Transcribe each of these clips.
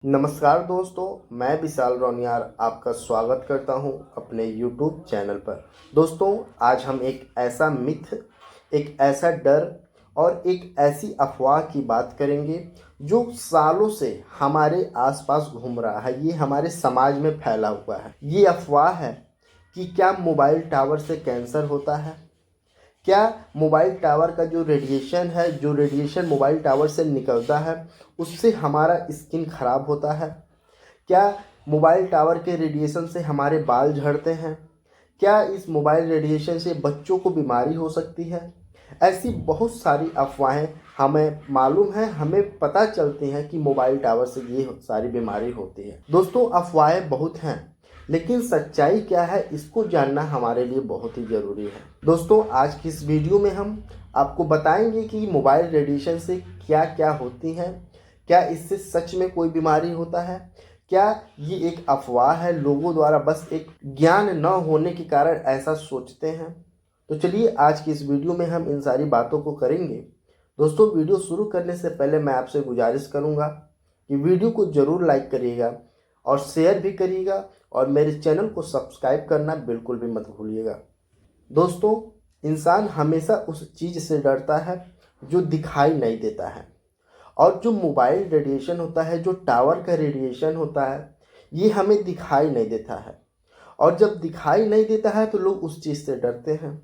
नमस्कार दोस्तों, मैं विशाल रौनियार आपका स्वागत करता हूं अपने YouTube चैनल पर। दोस्तों, आज हम एक ऐसा मिथ, एक ऐसा डर और एक ऐसी अफवाह की बात करेंगे जो सालों से हमारे आसपास घूम रहा है। ये हमारे समाज में फैला हुआ है। ये अफवाह है कि क्या मोबाइल टावर से कैंसर होता है? क्या मोबाइल टावर का जो रेडिएशन है, जो रेडिएशन मोबाइल टावर से निकलता है, उससे हमारा स्किन खराब होता है? क्या मोबाइल टावर के रेडिएशन से हमारे बाल झड़ते हैं? क्या इस मोबाइल रेडिएशन से बच्चों को बीमारी हो सकती है? ऐसी बहुत सारी अफवाहें हमें मालूम है, हमें पता चलती हैं कि मोबाइल टावर से ये सारी बीमारी होती है। दोस्तों, अफवाहें बहुत हैं, लेकिन सच्चाई क्या है इसको जानना हमारे लिए बहुत ही ज़रूरी है। दोस्तों, आज की इस वीडियो में हम आपको बताएंगे कि मोबाइल रेडिएशन से क्या क्या होती हैं, क्या इससे सच में कोई बीमारी होता है, क्या ये एक अफवाह है, लोगों द्वारा बस एक ज्ञान न होने के कारण ऐसा सोचते हैं। तो चलिए आज की इस वीडियो में हम इन सारी बातों को करेंगे। दोस्तों, वीडियो शुरू करने से पहले मैं आपसे गुजारिश करूंगा कि वीडियो को ज़रूर लाइक करिएगा और शेयर भी करिएगा और मेरे चैनल को सब्सक्राइब करना बिल्कुल भी मत भूलिएगा। दोस्तों, इंसान हमेशा उस चीज़ से डरता है जो दिखाई नहीं देता है, और जो मोबाइल रेडिएशन होता है, जो टावर का रेडिएशन होता है, ये हमें दिखाई नहीं देता है। और जब दिखाई नहीं देता है तो लोग उस चीज़ से डरते हैं।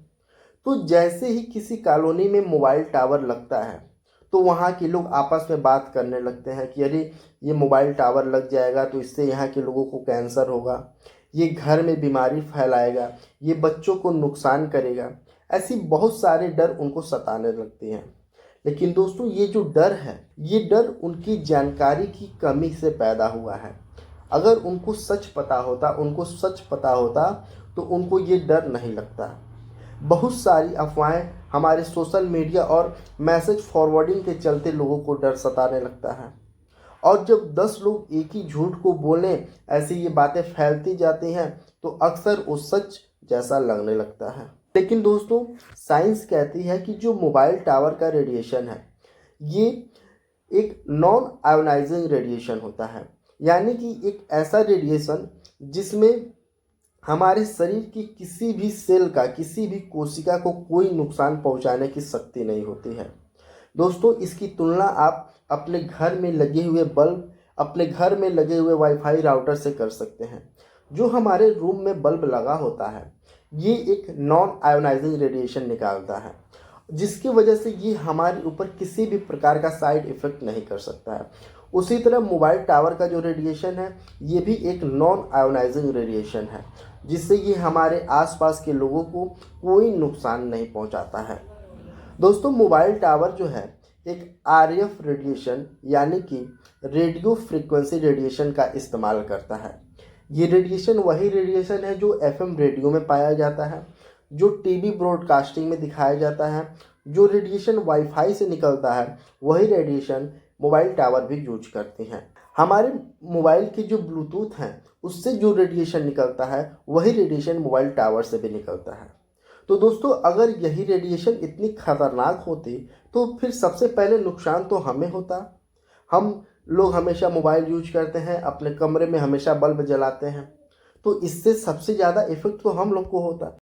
तो जैसे ही किसी कॉलोनी में मोबाइल टावर लगता है तो वहाँ के लोग आपस में बात करने लगते हैं कि अरे, ये मोबाइल टावर लग जाएगा तो इससे यहाँ के लोगों को कैंसर होगा, ये घर में बीमारी फैलाएगा, ये बच्चों को नुकसान करेगा। ऐसी बहुत सारे डर उनको सताने लगते हैं। लेकिन दोस्तों, ये जो डर है, ये डर उनकी जानकारी की कमी से पैदा हुआ है। अगर उनको सच पता होता तो उनको ये डर नहीं लगता। बहुत सारी अफवाहें हमारे सोशल मीडिया और मैसेज फॉरवर्डिंग के चलते लोगों को डर सताने लगता है, और जब 10 लोग एक ही झूठ को बोलें, ऐसी ये बातें फैलती जाती हैं तो अक्सर वो सच जैसा लगने लगता है। लेकिन दोस्तों, साइंस कहती है कि जो मोबाइल टावर का रेडिएशन है, ये एक नॉन आयोनाइजिंग रेडिएशन होता है। यानी कि एक ऐसा रेडिएशन जिसमें हमारे शरीर की किसी भी सेल का, किसी भी कोशिका को कोई नुकसान पहुंचाने की शक्ति नहीं होती है। दोस्तों, इसकी तुलना आप अपने घर में लगे हुए बल्ब, अपने घर में लगे हुए वाईफाई राउटर से कर सकते हैं। जो हमारे रूम में बल्ब लगा होता है, ये एक नॉन आयोनाइजिंग रेडिएशन निकालता है, जिसकी वजह से ये हमारे ऊपर किसी भी प्रकार का साइड इफेक्ट नहीं कर सकता है। उसी तरह मोबाइल टावर का जो रेडिएशन है, ये भी एक नॉन आयोनाइजिंग रेडिएशन है, जिससे ये हमारे आसपास के लोगों को कोई नुकसान नहीं पहुंचाता है। दोस्तों, मोबाइल टावर जो है एक आरएफ रेडिएशन यानी कि रेडियो फ्रीक्वेंसी रेडिएशन का इस्तेमाल करता है। ये रेडिएशन वही रेडिएशन है जो एफएम रेडियो में पाया जाता है, जो टीवी ब्रॉडकास्टिंग में दिखाया जाता है। जो रेडिएशन वाईफाई से निकलता है, वही रेडिएशन मोबाइल टावर भी यूज करते हैं। हमारे मोबाइल की जो ब्लूटूथ हैं, उससे जो रेडिएशन निकलता है, वही रेडिएशन मोबाइल टावर से भी निकलता है। तो दोस्तों, अगर यही रेडिएशन इतनी खतरनाक होती तो फिर सबसे पहले नुकसान तो हमें होता। हम लोग हमेशा मोबाइल यूज करते हैं, अपने कमरे में हमेशा बल्ब जलाते हैं, तो इससे सबसे ज़्यादा इफेक्ट तो हम लोग को होता।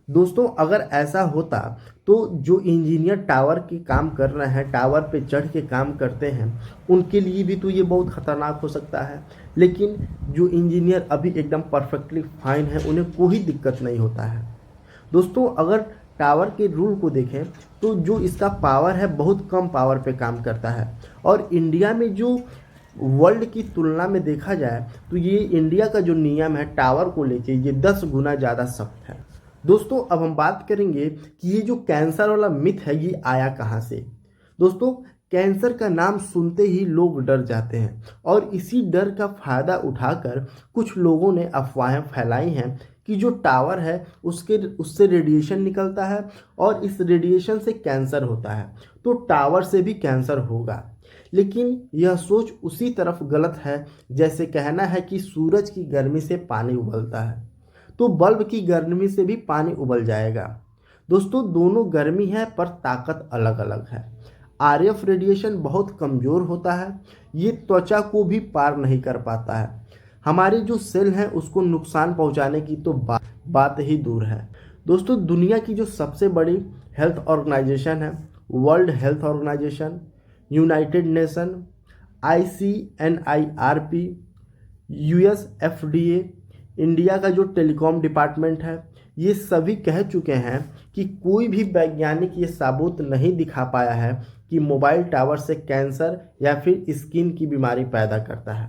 दोस्तों, अगर ऐसा होता तो जो इंजीनियर टावर के काम कर रहे हैं, टावर पे चढ़ के काम करते हैं, उनके लिए भी तो ये बहुत ख़तरनाक हो सकता है। लेकिन जो इंजीनियर अभी एकदम परफेक्टली फाइन है, उन्हें कोई दिक्कत नहीं होता है। दोस्तों, अगर टावर के रूल को देखें तो जो इसका पावर है, बहुत कम पावर पे काम करता है। और इंडिया में जो वर्ल्ड की तुलना में देखा जाए तो ये इंडिया का जो नियम है टावर को लेके, ये 10 गुना ज़्यादा सख्त है। दोस्तों, अब हम बात करेंगे कि ये जो कैंसर वाला मिथ है, ये आया कहाँ से। दोस्तों, कैंसर का नाम सुनते ही लोग डर जाते हैं, और इसी डर का फायदा उठाकर कुछ लोगों ने अफवाहें फैलाई हैं कि जो टावर है उससे रेडिएशन निकलता है, और इस रेडिएशन से कैंसर होता है, तो टावर से भी कैंसर होगा। लेकिन यह सोच उसी तरफ गलत है जैसे कहना है कि सूरज की गर्मी से पानी उबलता है, तो बल्ब की गर्मी से भी पानी उबल जाएगा। दोस्तों, दोनों गर्मी है पर ताकत अलग अलग है। आरएफ रेडिएशन बहुत कमज़ोर होता है, ये त्वचा को भी पार नहीं कर पाता है। हमारे जो सेल हैं उसको नुकसान पहुंचाने की तो बात ही दूर है। दोस्तों, दुनिया की जो सबसे बड़ी हेल्थ ऑर्गेनाइजेशन है, world health organization, United Nation, ICNIRP, US FDA, India का जो टेलीकॉम डिपार्टमेंट है, ये सभी कह चुके हैं कि कोई भी वैज्ञानिक ये साबुत नहीं दिखा पाया है कि मोबाइल टावर से कैंसर या फिर स्किन की बीमारी पैदा करता है।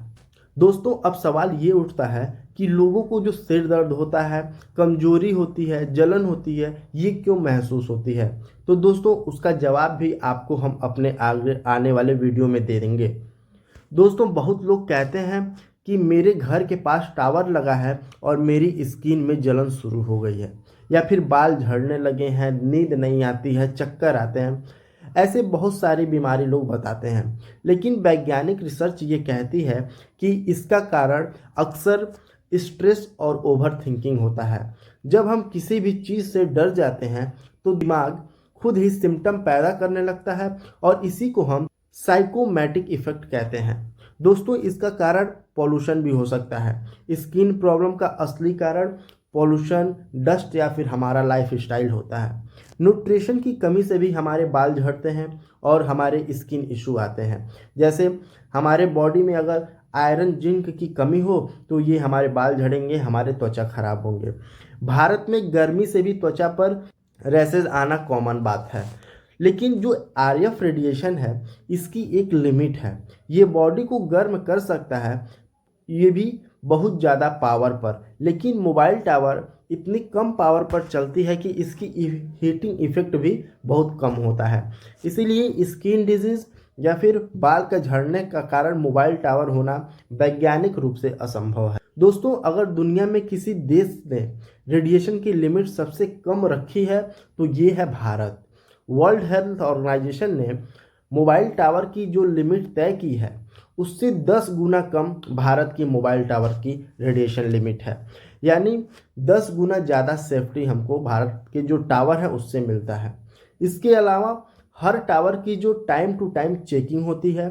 दोस्तों, अब सवाल ये उठता है कि लोगों को जो सिर दर्द होता है, कमजोरी होती है, जलन होती है, ये क्यों महसूस होती है? तो दोस्तों, उसका जवाब भी आपको हम अपने आगे आने वाले वीडियो में दे देंगे। दोस्तों, बहुत लोग कहते हैं कि मेरे घर के पास टावर लगा है और मेरी स्किन में जलन शुरू हो गई है, या फिर बाल झड़ने लगे हैं, नींद नहीं आती है, चक्कर आते हैं। ऐसे बहुत सारी बीमारी लोग बताते हैं, लेकिन वैज्ञानिक रिसर्च ये कहती है कि इसका कारण अक्सर स्ट्रेस और ओवर थिंकिंग होता है। जब हम किसी भी चीज़ से डर जाते हैं तो दिमाग खुद ही सिम्टम पैदा करने लगता है और इसी को हम साइकोमैटिक इफेक्ट कहते हैं। दोस्तों, इसका कारण पॉल्यूशन भी हो सकता है। स्किन प्रॉब्लम का असली कारण पॉल्यूशन, डस्ट या फिर हमारा लाइफस्टाइल होता है। न्यूट्रिशन की कमी से भी हमारे बाल झड़ते हैं और हमारे स्किन इशू आते हैं। जैसे हमारे बॉडी में अगर आयरन, जिंक की कमी हो तो ये हमारे बाल झड़ेंगे, हमारे त्वचा खराब होंगे। भारत में गर्मी से भी त्वचा पर रैसेज आना कॉमन बात है। लेकिन जो आरएफ रेडिएशन है, इसकी एक लिमिट है। ये बॉडी को गर्म कर सकता है, ये भी बहुत ज़्यादा पावर पर, लेकिन मोबाइल टावर इतनी कम पावर पर चलती है कि इसकी हीटिंग इफेक्ट भी बहुत कम होता है। इसीलिए स्किन डिजीज़ या फिर बाल का झड़ने का कारण मोबाइल टावर होना वैज्ञानिक रूप से असंभव है। दोस्तों, अगर दुनिया में किसी देश ने रेडिएशन की लिमिट सबसे कम रखी है तो ये है भारत। वर्ल्ड हेल्थ ऑर्गेनाइजेशन ने मोबाइल टावर की जो लिमिट तय की है उससे 10 गुना कम भारत की मोबाइल टावर की रेडिएशन लिमिट है। यानी 10 गुना ज़्यादा सेफ्टी हमको भारत के जो टावर है उससे मिलता है। इसके अलावा हर टावर की जो टाइम टू टाइम चेकिंग होती है।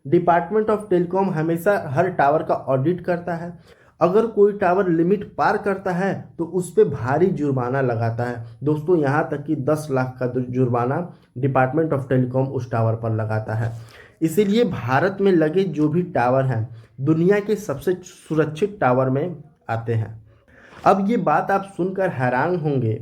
डिपार्टमेंट ऑफ टेलीकॉम हमेशा हर टावर का ऑडिट करता है। अगर कोई टावर लिमिट पार करता है तो उस पर भारी जुर्माना लगाता है। दोस्तों, यहाँ तक कि 10 लाख का जुर्माना डिपार्टमेंट ऑफ टेलीकॉम उस टावर पर लगाता है। इसीलिए भारत में लगे जो भी टावर हैं दुनिया के सबसे सुरक्षित टावर में आते हैं। अब ये बात आप सुनकर हैरान होंगे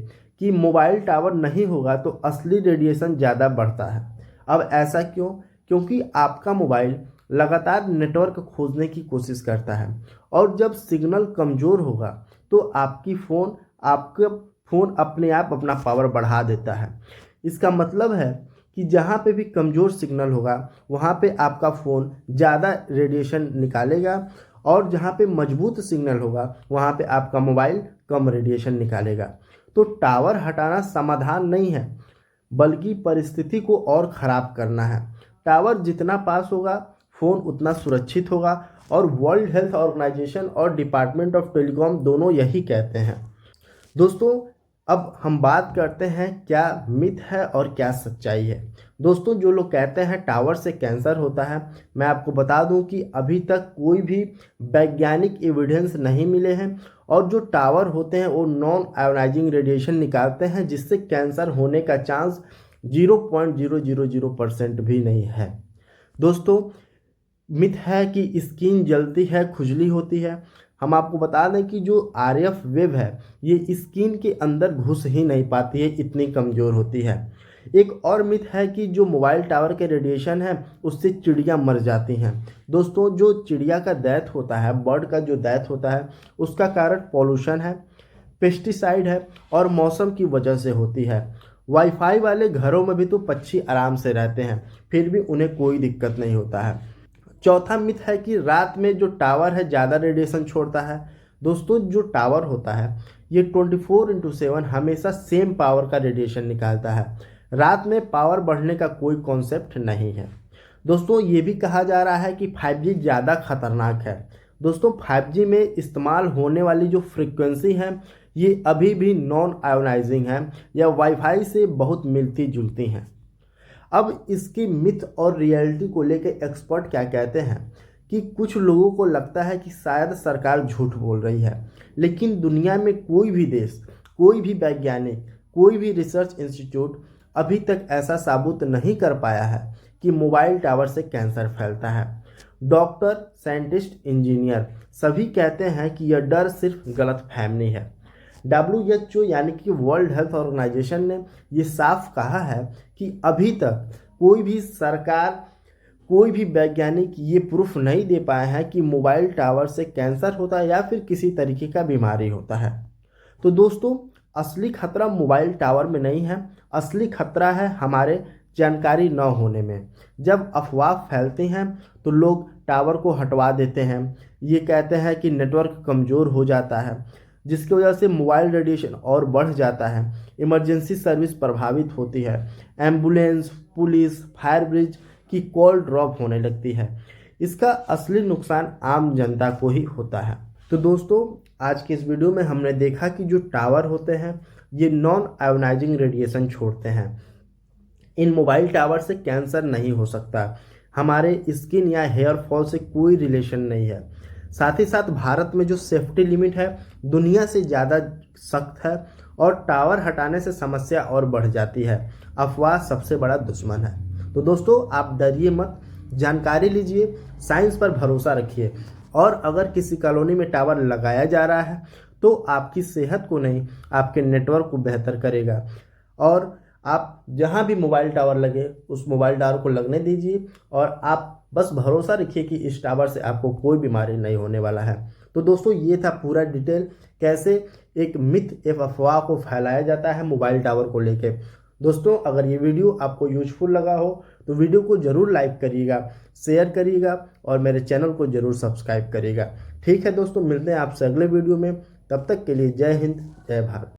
कि मोबाइल टावर नहीं होगा तो असली रेडिएशन ज़्यादा बढ़ता है। अब ऐसा क्यों? क्योंकि आपका मोबाइल लगातार नेटवर्क खोजने की कोशिश करता है और जब सिग्नल कमज़ोर होगा तो आपका फ़ोन अपने आप अपना पावर बढ़ा देता है। इसका मतलब है कि जहाँ पे भी कमज़ोर सिग्नल होगा वहाँ पे आपका फ़ोन ज़्यादा रेडिएशन निकालेगा और जहाँ पे मजबूत सिग्नल होगा वहाँ पे आपका मोबाइल कम रेडिएशन निकालेगा। तो टावर हटाना समाधान नहीं है, बल्कि परिस्थिति को और ख़राब करना है। टावर जितना पास होगा फ़ोन उतना सुरक्षित होगा और वर्ल्ड हेल्थ ऑर्गेनाइजेशन और डिपार्टमेंट ऑफ टेलीकॉम दोनों यही कहते हैं। दोस्तों, अब हम बात करते हैं क्या मिथ है और क्या सच्चाई है। दोस्तों, जो लोग कहते हैं टावर से कैंसर होता है, मैं आपको बता दूं कि अभी तक कोई भी वैज्ञानिक एविडेंस नहीं मिले हैं और जो टावर होते हैं वो नॉन आयोनाइजिंग रेडिएशन निकालते हैं जिससे कैंसर होने का चांस 0.000% भी नहीं है। दोस्तों, मिथ है कि स्किन जलती है, खुजली होती है। हम आपको बता दें कि जो आरएफ वेव है ये स्किन के अंदर घुस ही नहीं पाती है, इतनी कमज़ोर होती है। एक और मिथ है कि जो मोबाइल टावर के रेडिएशन है उससे चिड़िया मर जाती हैं। दोस्तों, जो चिड़िया का डेथ होता है, बर्ड का जो डेथ होता है, उसका कारण पॉल्यूशन है, पेस्टिसाइड है और मौसम की वजह से होती है। वाईफाई वाले घरों में भी तो पक्षी आराम से रहते हैं, फिर भी उन्हें कोई दिक्कत नहीं होता है। चौथा मिथ है कि रात में जो टावर है ज़्यादा रेडिएशन छोड़ता है। दोस्तों, जो टावर होता है ये 24/7 हमेशा सेम पावर का रेडिएशन निकालता है। रात में पावर बढ़ने का कोई कॉन्सेप्ट नहीं है। दोस्तों, ये भी कहा जा रहा है कि 5G ज़्यादा खतरनाक है। दोस्तों, 5G में इस्तेमाल होने वाली जो फ्रीक्वेंसी है ये अभी भी नॉन आयोनाइजिंग है या वाईफाई से बहुत मिलती जुलती हैं। अब इसकी मिथ और रियलिटी को लेकर एक्सपर्ट क्या कहते हैं कि कुछ लोगों को लगता है कि शायद सरकार झूठ बोल रही है, लेकिन दुनिया में कोई भी देश, कोई भी वैज्ञानिक, कोई भी रिसर्च इंस्टीट्यूट अभी तक ऐसा साबित नहीं कर पाया है कि मोबाइल टावर से कैंसर फैलता है। डॉक्टर, साइंटिस्ट, इंजीनियर सभी कहते हैं कि यह डर सिर्फ गलतफहमी है। WHO यानी कि वर्ल्ड हेल्थ ऑर्गेनाइजेशन ने ये साफ कहा है कि अभी तक कोई भी सरकार, कोई भी वैज्ञानिक ये प्रूफ नहीं दे पाए हैं कि मोबाइल टावर से कैंसर होता है या फिर किसी तरीके का बीमारी होता है। तो दोस्तों, असली खतरा मोबाइल टावर में नहीं है, असली खतरा है हमारे जानकारी न होने में। जब अफवाह फैलती हैं तो लोग टावर को हटवा देते हैं, ये कहते हैं कि नेटवर्क कमज़ोर हो जाता है, जिसकी वजह से मोबाइल रेडिएशन और बढ़ जाता है, इमरजेंसी सर्विस प्रभावित होती है, एम्बुलेंस, पुलिस, फायर ब्रिगेड की कॉल ड्रॉप होने लगती है। इसका असली नुकसान आम जनता को ही होता है। तो दोस्तों, आज के इस वीडियो में हमने देखा कि जो टावर होते हैं ये नॉन आयोनाइजिंग रेडिएशन छोड़ते हैं। इन मोबाइल टावर से कैंसर नहीं हो सकता, हमारे स्किन या हेयर फॉल से कोई रिलेशन नहीं है। साथ ही साथ भारत में जो सेफ्टी लिमिट है दुनिया से ज़्यादा सख्त है और टावर हटाने से समस्या और बढ़ जाती है। अफवाह सबसे बड़ा दुश्मन है। तो दोस्तों, आप डरिए मत, जानकारी लीजिए, साइंस पर भरोसा रखिए। और अगर किसी कॉलोनी में टावर लगाया जा रहा है तो आपकी सेहत को नहीं, आपके नेटवर्क को बेहतर करेगा। और आप जहां भी मोबाइल टावर लगे उस मोबाइल टावर को लगने दीजिए और आप बस भरोसा रखिए कि इस टावर से आपको कोई बीमारी नहीं होने वाला है। तो दोस्तों, ये था पूरा डिटेल कैसे एक मिथ, एक अफवाह को फैलाया जाता है मोबाइल टावर को लेके। दोस्तों, अगर ये वीडियो आपको यूजफुल लगा हो तो वीडियो को ज़रूर लाइक करिएगा, शेयर करिएगा और मेरे चैनल को ज़रूर सब्सक्राइब करिएगा। ठीक है दोस्तों, मिलते हैं आपसे अगले वीडियो में। तब तक के लिए जय हिंद, जय भारत।